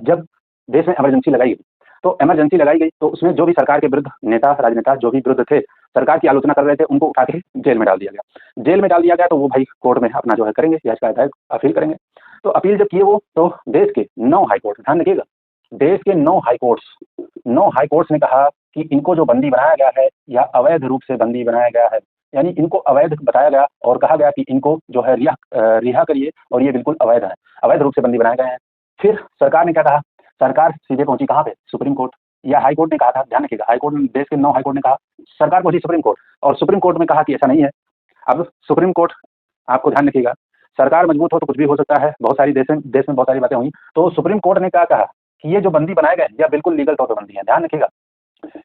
जब देश में इमरजेंसी लगाई गई, तो इमरजेंसी लगाई गई तो उसमें जो भी सरकार के विरुद्ध नेता, राजनेता जो भी विरुद्ध थे, सरकार की आलोचना कर रहे थे, उनको उठा के जेल में डाल दिया गया। जेल में डाल दिया गया तो वो भाई कोर्ट में अपना जो है करेंगे, याचिका दायर अपील करेंगे। तो अपील जब किए वो, तो देश के 9 हाई कोर्ट, ध्यान रखिएगा, देश के 9 हाई कोर्ट्स ने कहा कि इनको जो बंदी बनाया गया है या अवैध रूप से बंदी बनाया गया है, यानी इनको अवैध बताया गया और कहा गया कि इनको जो है रिहा करिए और ये बिल्कुल अवैध है, अवैध रूप से बंदी बनाए गए हैं। फिर सरकार ने क्या कहा? सरकार सीधे पहुंची कहाँ पे? सुप्रीम कोर्ट या हाई कोर्ट ने कहा था, ध्यान रखिएगा, हाई कोर्ट ने, देश के 9 हाई कोर्ट ने कहा, सरकार पहुंची सुप्रीम कोर्ट और सुप्रीम कोर्ट में कहा कि ऐसा नहीं है। अब सुप्रीम कोर्ट, आपको ध्यान रखिएगा, सरकार मजबूत हो तो कुछ भी हो सकता है, बहुत सारी देश में बहुत सारी बातें हुई। तो सुप्रीम कोर्ट ने क्या कहा कि ये जो बंदी बनाए गए यह बिल्कुल लीगल तौर पर बंदी है, ध्यान रखिएगा।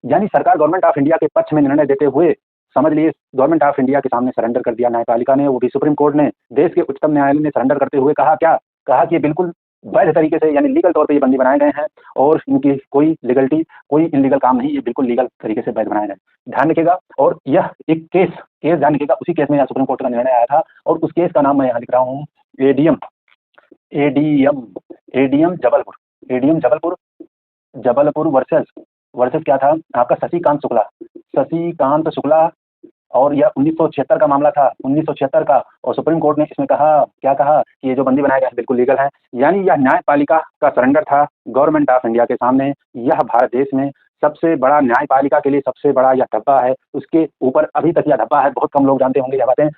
यानी सरकार गवर्नमेंट ऑफ इंडिया के पक्ष में निर्णय देते हुए, समझ लीजिए, गवर्नमेंट ऑफ इंडिया के सामने सरेंडर कर दिया न्यायपालिका ने, वो भी सुप्रीम कोर्ट ने, देश के उच्चतम न्यायालय ने सरेंडर करते हुए कहा क्या? कहा कि ये बिल्कुल वैध तरीके से, यानी लीगल तौर पे ये बंदी बनाए गए हैं और इनकी कोई लीगलिटी, कोई इनलीगल काम नहीं, ये बिल्कुल लीगल तरीके से वैध बनाए गए, ध्यान रखिएगा। और यह एक केस ध्यान रखिएगा, उसी केस में यहाँ सुप्रीम कोर्ट का निर्णय आया था और उस केस का नाम मैं यहाँ लिख रहा हूँ, ADM ADM ADM Jabalpur, ADM Jabalpur versus versus क्या था आपका? शशिकांत शुक्ला। और यह 1976 का मामला था, 1976 का। और सुप्रीम कोर्ट ने इसमें कहा, क्या कहा? कि ये जो बंदी बनाया गया है बिल्कुल लीगल है। यानी यह न्यायपालिका का सरेंडर था गवर्नमेंट ऑफ इंडिया के सामने। यह भारत देश में सबसे बड़ा, न्यायपालिका के लिए सबसे बड़ा यह धब्बा है, उसके ऊपर अभी तक यह धब्बा है, बहुत कम लोग जानते होंगे यह बातें।